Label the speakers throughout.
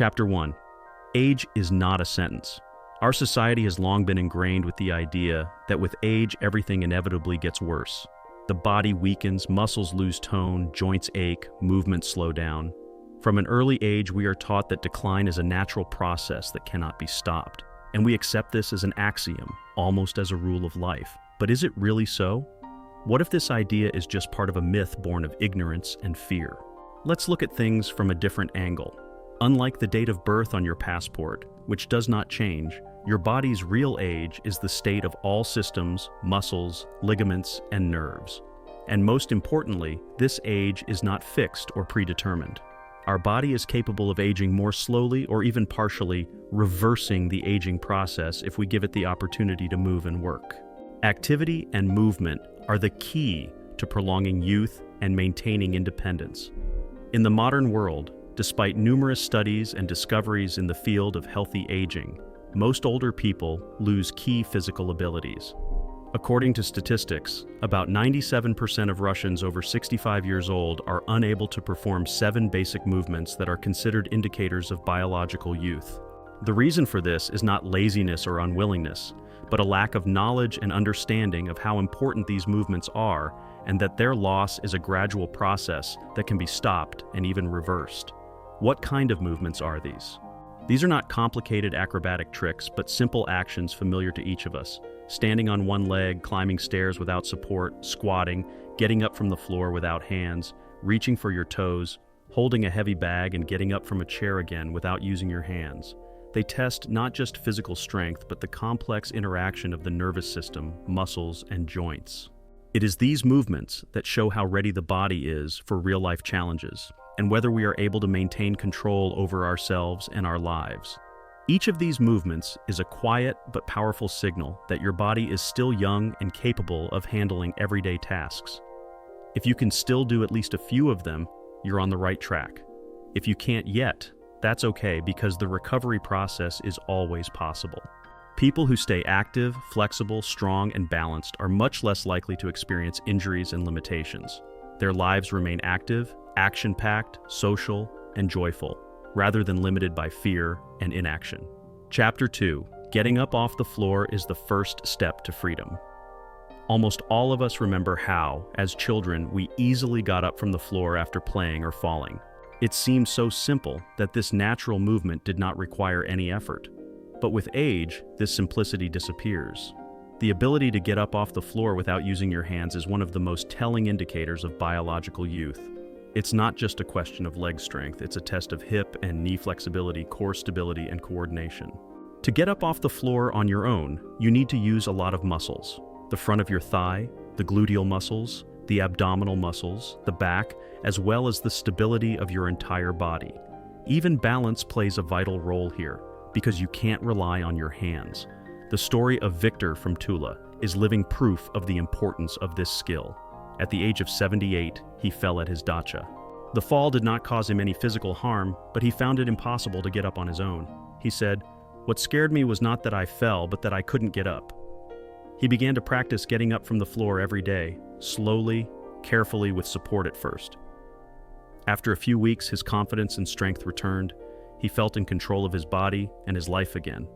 Speaker 1: Chapter 1. Age is not a sentence. Our society has long been ingrained with the idea that with age, everything inevitably gets worse. The body weakens, muscles lose tone, joints ache, movements slow down. From an early age, we are taught that decline is a natural process that cannot be stopped. And we accept this as an axiom, almost as a rule of life. But is it really so? What if this idea is just part of a myth born of ignorance and fear? Let's look at things from a different angle. Unlike the date of birth on your passport, which does not change, your body's real age is the state of all systems, muscles, ligaments, and nerves. And most importantly, this age is not fixed or predetermined. Our body is capable of aging more slowly or even partially, reversing the aging process if we give it the opportunity to move and work. Activity and movement are the key to prolonging youth and maintaining independence. In the modern world, despite numerous studies and discoveries in the field of healthy aging, most older people lose key physical abilities. According to statistics, about 97% of Russians over 65 years old are unable to perform 7 basic movements that are considered indicators of biological youth. The reason for this is not laziness or unwillingness, but a lack of knowledge and understanding of how important these movements are and that their loss is a gradual process that can be stopped and even reversed. What kind of movements are these? These are not complicated acrobatic tricks, but simple actions familiar to each of us. Standing on one leg, climbing stairs without support, squatting, getting up from the floor without hands, reaching for your toes, holding a heavy bag and getting up from a chair again without using your hands. They test not just physical strength, but the complex interaction of the nervous system, muscles, and joints. It is these movements that show how ready the body is for real-life challenges, and whether we are able to maintain control over ourselves and our lives. Each of these movements is a quiet but powerful signal that your body is still young and capable of handling everyday tasks. If you can still do at least a few of them, you're on the right track. If you can't yet, that's okay because the recovery process is always possible. People who stay active, flexible, strong, and balanced are much less likely to experience injuries and limitations. Their lives remain active, action-packed, social, and joyful, rather than limited by fear and inaction. Chapter 2. Getting up off the floor is the first step to freedom. Almost all of us remember how, as children, we easily got up from the floor after playing or falling. It seems so simple that this natural movement did not require any effort. But with age, this simplicity disappears. The ability to get up off the floor without using your hands is one of the most telling indicators of biological youth. It's not just a question of leg strength, it's a test of hip and knee flexibility, core stability, and coordination. To get up off the floor on your own, you need to use a lot of muscles. The front of your thigh, the gluteal muscles, the abdominal muscles, the back, as well as the stability of your entire body. Even balance plays a vital role here, because you can't rely on your hands. The story of Victor from Tula is living proof of the importance of this skill. At the age of 78, he fell at his dacha. The fall did not cause him any physical harm, but he found it impossible to get up on his own. He said, "What scared me was not that I fell, but that I couldn't get up." He began to practice getting up from the floor every day, slowly, carefully, with support at first. After a few weeks, his confidence and strength returned. He felt in control of his body and his life again.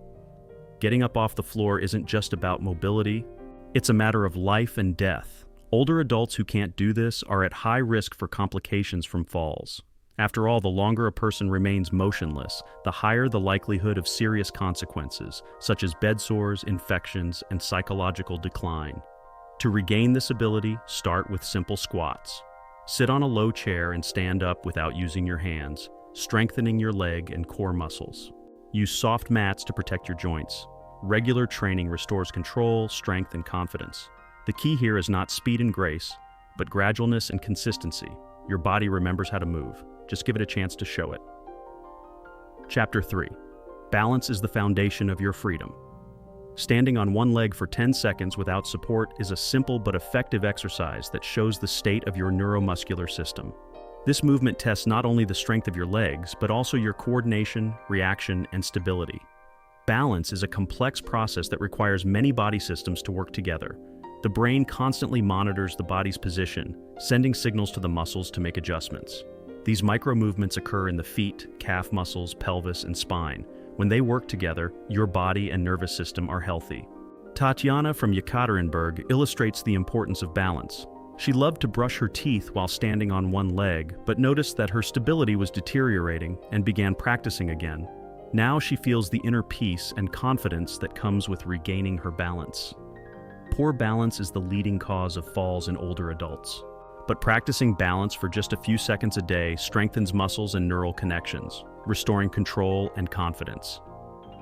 Speaker 1: Getting up off the floor isn't just about mobility, it's a matter of life and death. Older adults who can't do this are at high risk for complications from falls. After all, the longer a person remains motionless, the higher the likelihood of serious consequences, such as bed sores, infections, and psychological decline. To regain this ability, start with simple squats. Sit on a low chair and stand up without using your hands, strengthening your leg and core muscles. Use soft mats to protect your joints. Regular training restores control, strength, and confidence. The key here is not speed and grace, but gradualness and consistency. Your body remembers how to move. Just give it a chance to show it. Chapter 3. Balance is the foundation of your freedom. Standing on one leg for 10 seconds without support is a simple but effective exercise that shows the state of your neuromuscular system. This movement tests not only the strength of your legs, but also your coordination, reaction, and stability. Balance is a complex process that requires many body systems to work together. The brain constantly monitors the body's position, sending signals to the muscles to make adjustments. These micro movements occur in the feet, calf muscles, pelvis, and spine. When they work together, your body and nervous system are healthy. Tatiana from Yekaterinburg illustrates the importance of balance. She loved to brush her teeth while standing on one leg, but noticed that her stability was deteriorating and began practicing again. Now she feels the inner peace and confidence that comes with regaining her balance. Poor balance is the leading cause of falls in older adults. But practicing balance for just a few seconds a day strengthens muscles and neural connections, restoring control and confidence.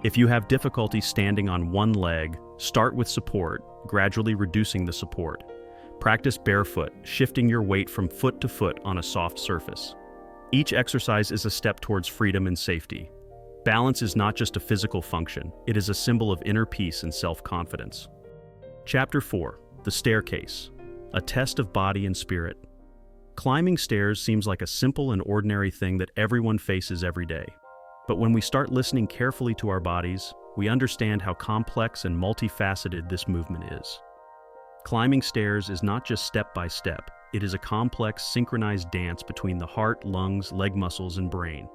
Speaker 1: If you have difficulty standing on one leg, start with support, gradually reducing the support. Practice barefoot, shifting your weight from foot to foot on a soft surface. Each exercise is a step towards freedom and safety. Balance is not just a physical function, it is a symbol of inner peace and self-confidence. Chapter 4. The Staircase. A test of body and spirit. Climbing stairs seems like a simple and ordinary thing that everyone faces every day. But when we start listening carefully to our bodies, we understand how complex and multifaceted this movement is. Climbing stairs is not just step by step, it is a complex, synchronized dance between the heart, lungs, leg muscles, and brain.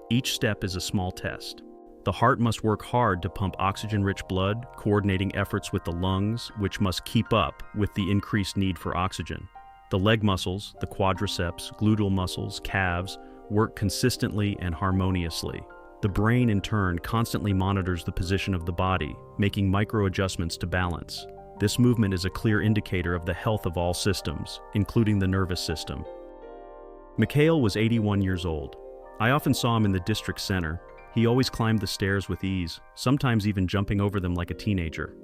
Speaker 1: Each step is a small test. The heart must work hard to pump oxygen-rich blood, coordinating efforts with the lungs, which must keep up with the increased need for oxygen. The leg muscles, the quadriceps, gluteal muscles, calves, work consistently and harmoniously. The brain, in turn, constantly monitors the position of the body, making micro-adjustments to balance. This movement is a clear indicator of the health of all systems, including the nervous system. Mikhail was 81 years old. I often saw him in the district center. He always climbed the stairs with ease, sometimes even jumping over them like a teenager.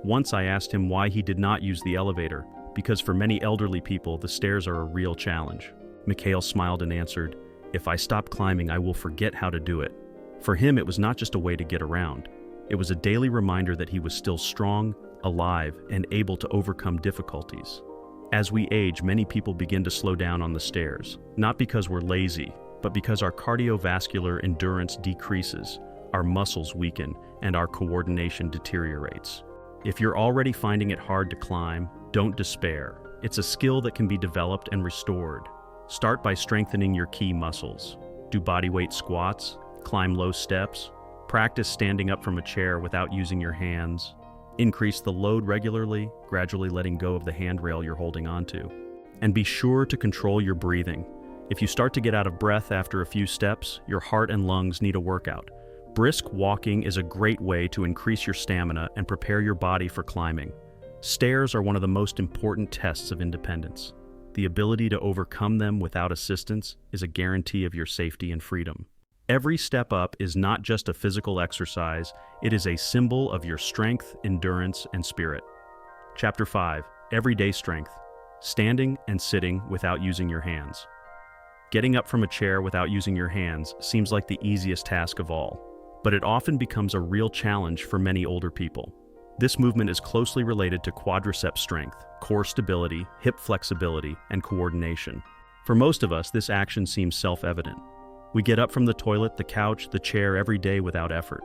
Speaker 1: Once I asked him why he did not use the elevator, because for many elderly people, the stairs are a real challenge. Mikhail smiled and answered, "If I stop climbing, I will forget how to do it." For him, it was not just a way to get around. It was a daily reminder that he was still strong, alive, and able to overcome difficulties. As we age, many people begin to slow down on the stairs, not because we're lazy, but because our cardiovascular endurance decreases, our muscles weaken, and our coordination deteriorates. If you're already finding it hard to climb, don't despair. It's a skill that can be developed and restored. Start by strengthening your key muscles. Do bodyweight squats, climb low steps, practice standing up from a chair without using your hands. Increase the load regularly, gradually letting go of the handrail you're holding onto. And be sure to control your breathing. If you start to get out of breath after a few steps, your heart and lungs need a workout. Brisk walking is a great way to increase your stamina and prepare your body for climbing. Stairs are one of the most important tests of independence. The ability to overcome them without assistance is a guarantee of your safety and freedom. Every step up is not just a physical exercise, it is a symbol of your strength, endurance, and spirit. Chapter 5. Everyday Strength. Standing and sitting without using your hands. Getting up from a chair without using your hands seems like the easiest task of all, but it often becomes a real challenge for many older people. This movement is closely related to quadricep strength, core stability, hip flexibility, and coordination. For most of us, this action seems self-evident. We get up from the toilet, the couch, the chair every day without effort.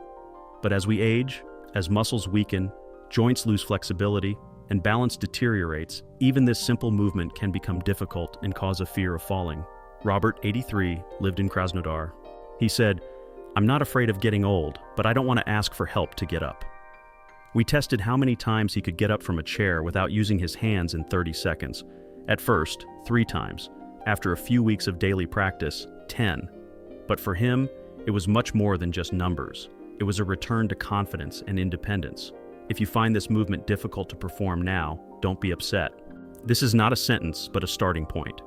Speaker 1: But as we age, as muscles weaken, joints lose flexibility, and balance deteriorates, even this simple movement can become difficult and cause a fear of falling. Robert, 83, lived in Krasnodar. He said, "I'm not afraid of getting old, but I don't want to ask for help to get up." We tested how many times he could get up from a chair without using his hands in 30 seconds. At first, 3 times. After a few weeks of daily practice, 10. But for him, it was much more than just numbers. It was a return to confidence and independence. If you find this movement difficult to perform now, don't be upset. This is not a sentence, but a starting point.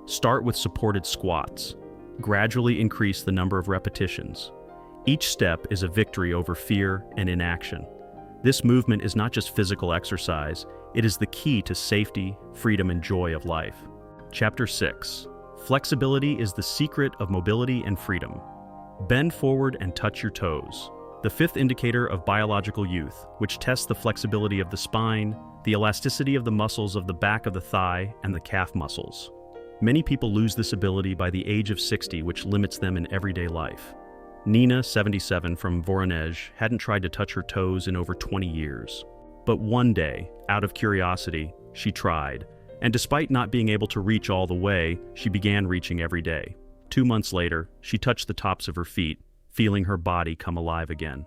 Speaker 1: Start with supported squats. Gradually increase the number of repetitions. Each step is a victory over fear and inaction. This movement is not just physical exercise, it is the key to safety, freedom, and joy of life. Chapter 6. Flexibility is the secret of mobility and freedom. Bend forward and touch your toes. The fifth indicator of biological youth, which tests the flexibility of the spine, the elasticity of the muscles of the back of the thigh, and the calf muscles. Many people lose this ability by the age of 60, which limits them in everyday life. Nina, 77, from Voronezh, hadn't tried to touch her toes in over 20 years. But one day, out of curiosity, she tried, and despite not being able to reach all the way, she began reaching every day. 2 months later, she touched the tops of her feet, feeling her body come alive again.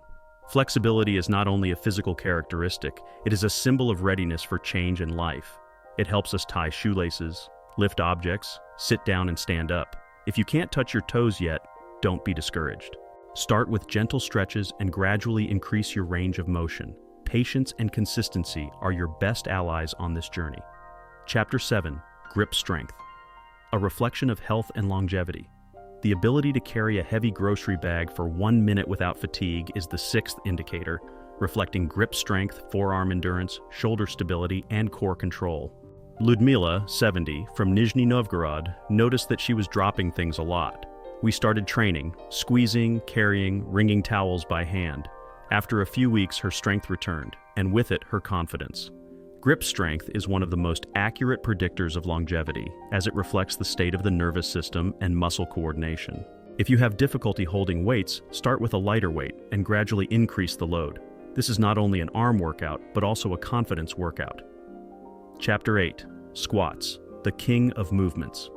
Speaker 1: Flexibility is not only a physical characteristic, it is a symbol of readiness for change in life. It helps us tie shoelaces, lift objects, sit down and stand up. If you can't touch your toes yet, don't be discouraged. Start with gentle stretches and gradually increase your range of motion. Patience and consistency are your best allies on this journey. Chapter 7. Grip Strength. A reflection of health and longevity. The ability to carry a heavy grocery bag for 1 minute without fatigue is the 6th indicator, reflecting grip strength, forearm endurance, shoulder stability, and core control. Ludmila, 70, from Nizhny Novgorod, noticed that she was dropping things a lot. We started training, squeezing, carrying, wringing towels by hand. After a few weeks, her strength returned, and with it, her confidence. Grip strength is one of the most accurate predictors of longevity, as it reflects the state of the nervous system and muscle coordination. If you have difficulty holding weights, start with a lighter weight and gradually increase the load. This is not only an arm workout, but also a confidence workout. Chapter 8. Squats, the king of movements.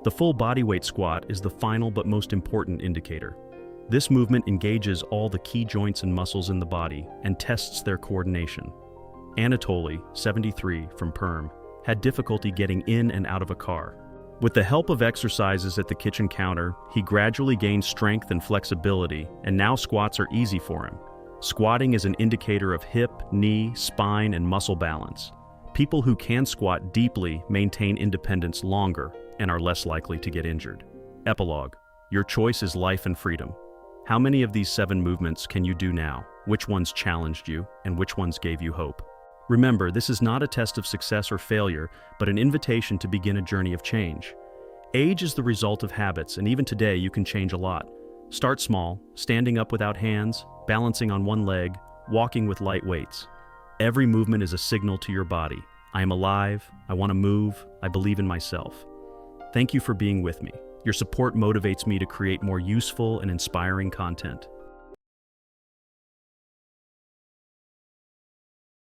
Speaker 1: The full bodyweight squat is the final but most important indicator. This movement engages all the key joints and muscles in the body and tests their coordination. Anatoly, 73, from Perm, had difficulty getting in and out of a car. With the help of exercises at the kitchen counter, he gradually gained strength and flexibility, and now squats are easy for him. Squatting is an indicator of hip, knee, spine, and muscle balance. People who can squat deeply maintain independence longer and are less likely to get injured. Epilogue. Your choice is life and freedom. How many of these 7 movements can you do now? Which ones challenged you, and which ones gave you hope? Remember, this is not a test of success or failure, but an invitation to begin a journey of change. Age is the result of habits, and even today you can change a lot. Start small, standing up without hands, balancing on one leg, walking with light weights. Every movement is a signal to your body. I am alive, I want to move, I believe in myself. Thank you for being with me. Your support motivates me to create more useful and inspiring content.